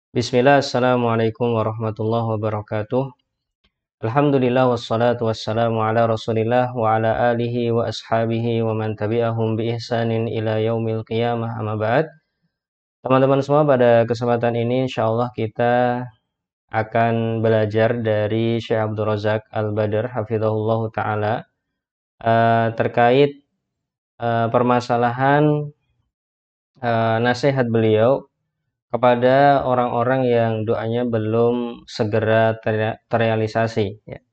Bismillah, assalamualaikum warahmatullahi wabarakatuh. Alhamdulillah wassalatu wassalamu ala rasulillah wa ala alihi wa ashabihi wa man tabi'ahum bi ihsanin ila yaumil qiyamah amma ba'd. Teman-teman semua, pada kesempatan ini insyaallah kita akan belajar dari Syekh Abdul Razak Al-Badr hafizahullah ta'ala terkait permasalahan nasihat beliau kepada orang-orang yang doanya belum segera terrealisasi. Ya.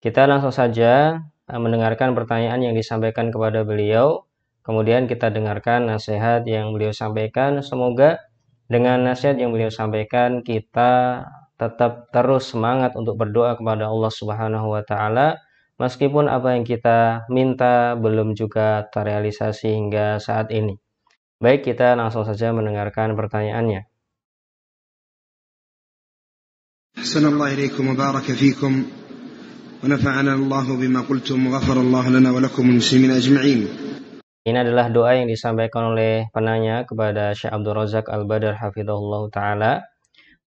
Kita langsung saja mendengarkan pertanyaan yang disampaikan kepada beliau. Kemudian kita dengarkan nasihat yang beliau sampaikan. Semoga dengan nasihat yang beliau sampaikan kita tetap terus semangat untuk berdoa kepada Allah Subhanahu wa taala meskipun apa yang kita minta belum juga terrealisasi hingga saat ini. Baik, kita langsung saja mendengarkan pertanyaannya. Ahsanallahu ilaikum wa baraka fikum wa nafa'ana Allah bima qultum wa ghafara Allah lana wa lakum muslimin ajma'in. Ini adalah doa yang disampaikan oleh penanya kepada Syekh Abdul Razak Al-Badr hafizahullah ta'ala.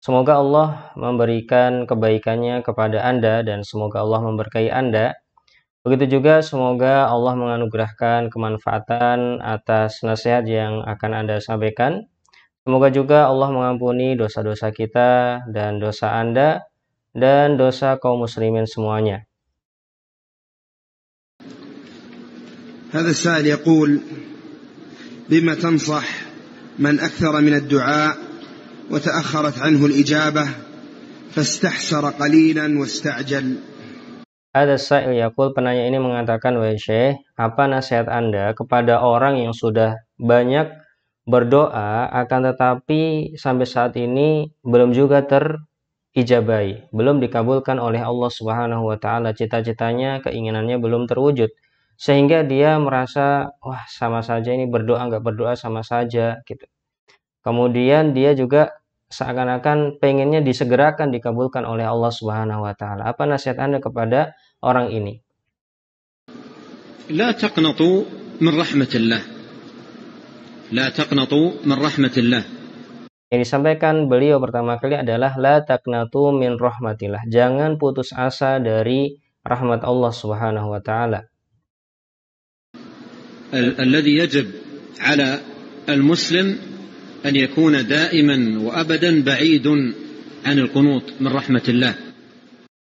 Semoga Allah memberikan kebaikannya kepada Anda dan semoga Allah memberkahi Anda. Begitu juga semoga Allah menganugerahkan kemanfaatan atas nasihat yang akan Anda sampaikan. Semoga juga Allah mengampuni dosa-dosa kita dan dosa Anda dan dosa kaum muslimin semuanya. هذا السائل يقول بما تنصح من أكثر من الدعاء وتأخرت عنه الإجابة فاستحسر قليلا واستعجل. Ada sa'il yaqul, penanya ini mengatakan, wahai Syekh, apa nasihat Anda kepada orang yang sudah banyak berdoa akan tetapi sampai saat ini belum juga terijabahi, belum dikabulkan oleh Allah Subhanahu wa taala, cita-citanya, keinginannya belum terwujud, sehingga dia merasa wah sama saja ini berdoa nggak berdoa sama saja gitu. Kemudian dia juga seakan-akan pengennya disegerakan dikabulkan oleh Allah Subhanahu wa taala. Apa nasihat Anda kepada orang ini? لا تقنطوا من رحمة الله. لا تقنطوا من رحمة الله. Yang disampaikan beliau pertama kali adalah la taqnatu min rahmatillah. Jangan putus asa dari rahmat Allah Subhanahu wa taala. الذي يجب على المسلم أن يكون دائما وأبدا بعيد عن القنوط من رحمة الله.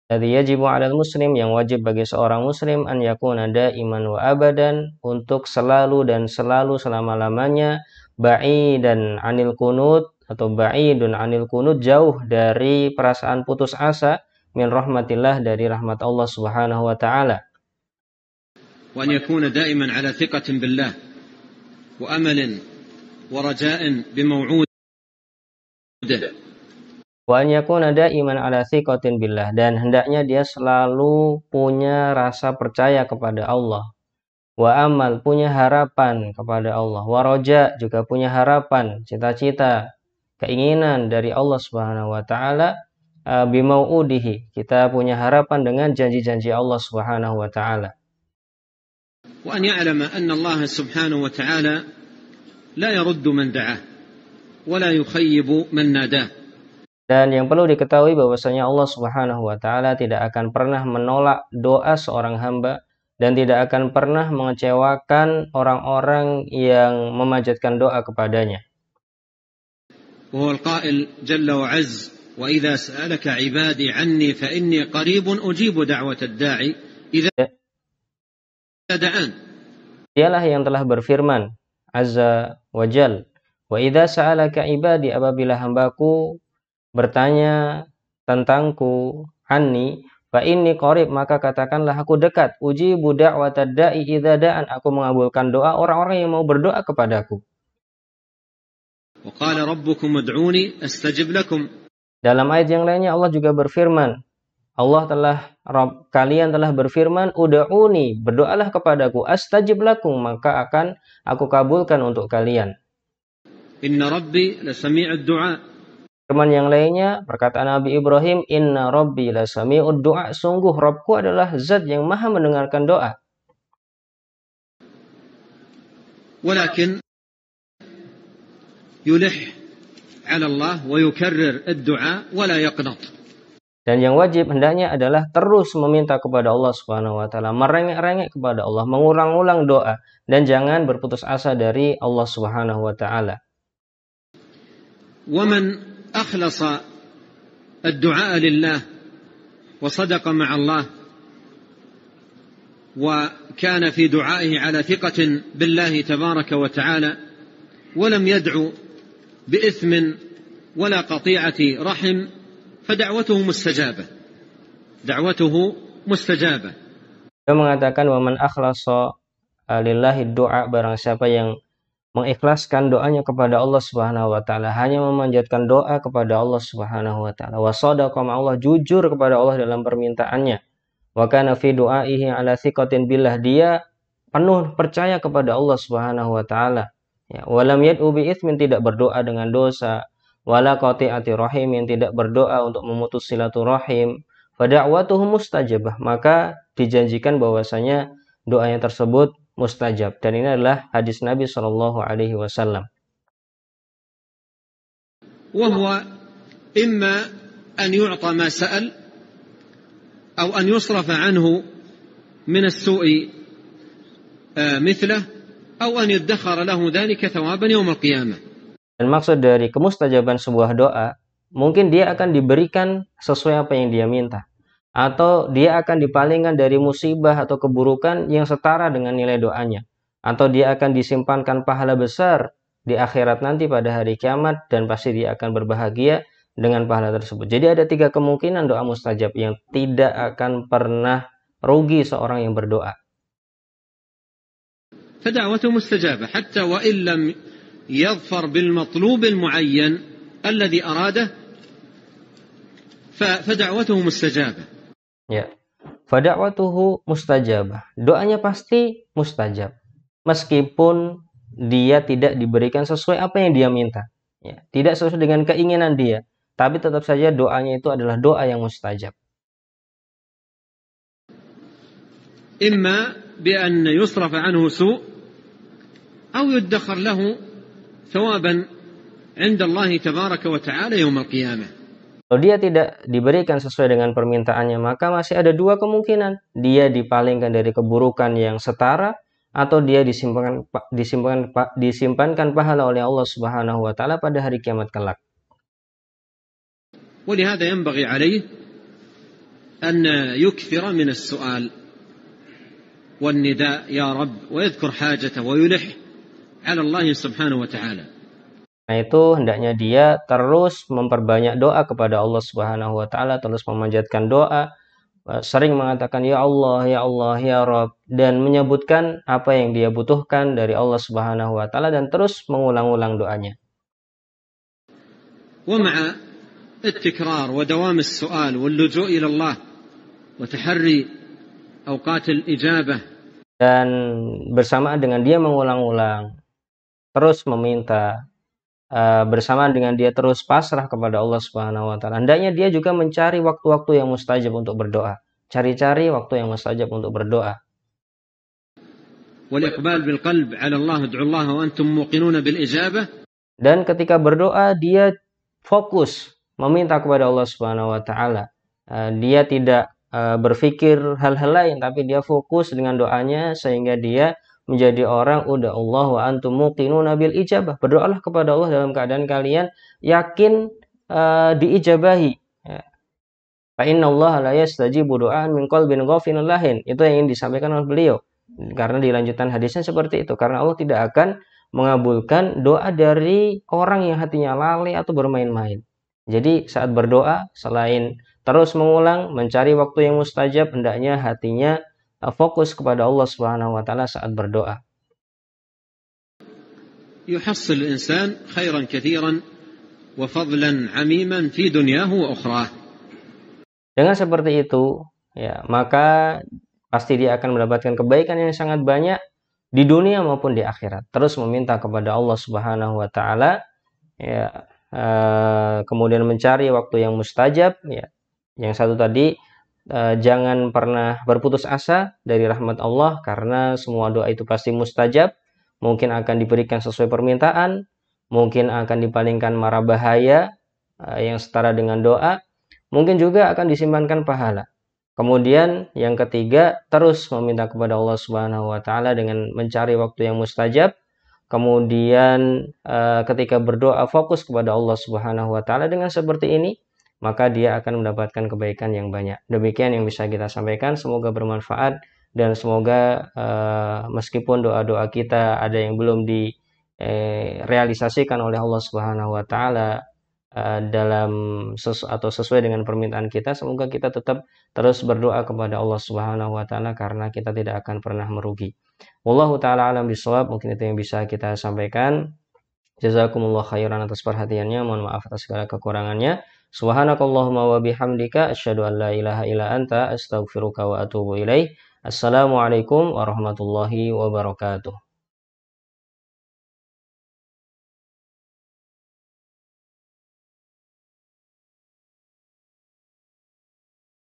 Jadi yajibu 'alal muslim, yang wajib bagi seorang muslim, an yakuna daiman wa abadan, untuk selalu dan selalu selama-lamanya ba'idan 'anil qunut atau ba'idun 'anil qunut, jauh dari perasaan putus asa, min rahmatillah, dari rahmat Allah Subhanahu wa taala. Wa an yakuna daiman 'ala thiqatin billah wa amalin wa raja'in bi maw'udih. Wa an yakuna daiman ala thiqatin billah, dan hendaknya dia selalu punya rasa percaya kepada Allah. Wa amal, punya harapan kepada Allah. Wa roja, juga punya harapan, cita-cita, keinginan dari Allah Subhanahu wa taala. Bimau'udihi, kita punya harapan dengan janji-janji Allah Subhanahu wa taala. Wa an ya'lama anna Allah Subhanahu wa taala la yaruddu man da'ah wa la yukhayyibu man nadah. Dan yang perlu diketahui bahwasanya Allah Subhanahu wa taala tidak akan pernah menolak doa seorang hamba dan tidak akan pernah mengecewakan orang-orang yang memanjatkan doa kepadanya. Wa al-qa'il jalla wa 'azza wa idza sa'alaka 'ibadi 'anni fa inni qaribun ujibu da'wat ad-da'i idza da'an. Dialah yang telah berfirman azza wa jal, wa idza sa'alaka 'ibadi, apabila hambaku bertanya tentangku, anni fa inni qarib, maka katakanlah aku dekat, ujibu da'watad da'i idza da'an, aku mengabulkan doa orang-orang yang mau berdoa kepadaku. Wa qala rabbukum ud'uni astajib lakum. Dalam ayat yang lainnya Allah juga berfirman, Rabb kalian telah berfirman, ud'uni, berdoalah kepadaku, astajib lakum, maka akan aku kabulkan untuk kalian. Inna rabbi lasami'ud du'a. Firman yang lainnya, perkataan Nabi Ibrahim, inna rabbi lasami'ud du'a, sungguh Rabbku adalah zat yang maha mendengarkan doa. Walakin yulih على الله ويكرر الدعاء ولا يقنط. Dan yang wajib hendaknya adalah terus meminta kepada Allah Subhanahu wa taala, merengek-rengek kepada Allah, mengulang-ulang doa dan jangan berputus asa dari Allah Subhanahu wa taala. ومن أخلص الدعاء لله وصدق مع الله وكان في دعائه على ثقة بالله تبارك وتعالى ولم يدعو بإثم ولا قطيعة رحم فدعوته مستجابة. دعوته مستجابة. Dia mengatakan wa man akhlasa lillahi du'a, barang siapa yang mengikhlaskan doanya kepada Allah Subhanahu wa taala, hanya memanjatkan doa kepada Allah Subhanahu wa taala, wa shadaqa Allah, jujur kepada Allah dalam permintaannya, wa kana fi du'aihi ala thiqatin billah, dia penuh percaya kepada Allah Subhanahu wa taala, ya, walam yad'u bi itsmin, tidak berdoa dengan dosa, wala qati'ati rahim, yang tidak berdoa untuk memutus silaturahim, fa da'watuhu mustajabah, maka dijanjikan bahwasanya doanya tersebut mustajab. Dan ini adalah hadis Nabi Shallallahu Alaihi Wasallam. وهو إما أن يعطى ما سأل أو أن يصرف عنه من السوء مثله أو أن يدخر له ذلك ثوابا يوم القيامة. Dan maksud dari kemustajaban sebuah doa, mungkin dia akan diberikan sesuai apa yang dia minta, atau dia akan dipalingkan dari musibah atau keburukan yang setara dengan nilai doanya, atau dia akan disimpankan pahala besar di akhirat nanti pada hari kiamat, dan pasti dia akan berbahagia dengan pahala tersebut. Jadi ada 3 kemungkinan doa mustajab yang tidak akan pernah rugi seorang yang berdoa. فدعوته مستجابة حتى وإن لم يظفر بالمطلوب المعين الذي أراده فدعوته مستجابة. Ya, fada'watuhu mustajabah. Doanya pasti mustajab, meskipun dia tidak diberikan sesuai apa yang dia minta. Ya, tidak sesuai dengan keinginan dia, tapi tetap saja doanya itu adalah doa yang mustajab. إما بأن يصرف عنه سوء أو يدخر له ثوابا عند الله تبارك وتعالى يوم القيامة. Kalau dia tidak diberikan sesuai dengan permintaannya, maka masih ada 2 kemungkinan. Dia dipalingkan dari keburukan yang setara, atau dia disimpankan pahala oleh Allah Subhanahu wa taala pada hari kiamat kelak. ولهذا ينبغي عليه أن يكثر من السؤال والنداء يا رب ويذكر حاجته ويلح على الله سبحانه وتعالى. Nah, itu hendaknya dia terus memperbanyak doa kepada Allah Subhanahu wa taala, terus memanjatkan doa, sering mengatakan ya Allah, ya Allah, ya Rabb, dan menyebutkan apa yang dia butuhkan dari Allah Subhanahu wa taala, dan terus mengulang-ulang doanya. ومع التكرار ودوام السؤال واللجوء إلى الله وتحري أوقات الإجابة. Dan bersamaan dengan dia mengulang-ulang, terus meminta, bersamaan dengan dia terus pasrah kepada Allah Subhanahu wa taala, hendaknya dia juga mencari waktu-waktu yang mustajab untuk berdoa. Cari-cari waktu yang mustajab untuk berdoa. والإقبال بالقلب على الله ادعوا الله وأنتم موقنون بالإجابة. Dan ketika berdoa dia fokus meminta kepada Allah Subhanahu wa taala. Dia tidak berpikir hal-hal lain, tapi dia fokus dengan doanya sehingga dia menjadi orang uda'ullah wa antum muqinuna bil ijabah. Berdoalah kepada Allah dalam keadaan kalian yakin diijabahi. Fa innallaha la yastajibu du'an min qalbin ghafilin lahin. Itu yang ingin disampaikan oleh beliau. Karena di lanjutan hadisnya seperti itu. Karena Allah tidak akan mengabulkan doa dari orang yang hatinya lalai atau bermain-main. Jadi saat berdoa, selain terus mengulang, mencari waktu yang mustajab, hendaknya hatinya fokus kepada Allah Subhanahu wa taala saat berdoa. يحصل الإنسان خيرا كثيرا وفضلا عميما في دنياه وأخراه. Dengan seperti itu, ya, maka pasti dia akan mendapatkan kebaikan yang sangat banyak di dunia maupun di akhirat. Terus meminta kepada Allah Subhanahu wa taala, ya, kemudian mencari waktu yang mustajab, ya. Yang satu tadi, jangan pernah berputus asa dari rahmat Allah, karena semua doa itu pasti mustajab, mungkin akan diberikan sesuai permintaan. mungkin akan dipalingkan mara bahaya yang setara dengan doa, mungkin juga akan disimpankan pahala. Kemudian yang ketiga, terus meminta kepada Allah Subhanahu wa taala dengan mencari waktu yang mustajab. Kemudian ketika berdoa fokus kepada Allah Subhanahu wa taala dengan seperti ini, maka dia akan mendapatkan kebaikan yang banyak. Demikian yang bisa kita sampaikan, semoga bermanfaat dan semoga meskipun doa-doa kita ada yang belum direalisasikan oleh Allah Subhanahu wa taala dalam atau sesuai dengan permintaan kita, semoga kita tetap terus berdoa kepada Allah Subhanahu wa taala karena kita tidak akan pernah merugi. Wallahu taala alam bisawab, mungkin itu yang bisa kita sampaikan. Jazakumullah khairan atas perhatiannya, mohon maaf atas segala kekurangannya. Subhanakallahumma wa bihamdika asyhadu an la ilaha illa anta astaghfiruka wa atubu ilaih. Assalamualaikum warahmatullahi wabarakatuh.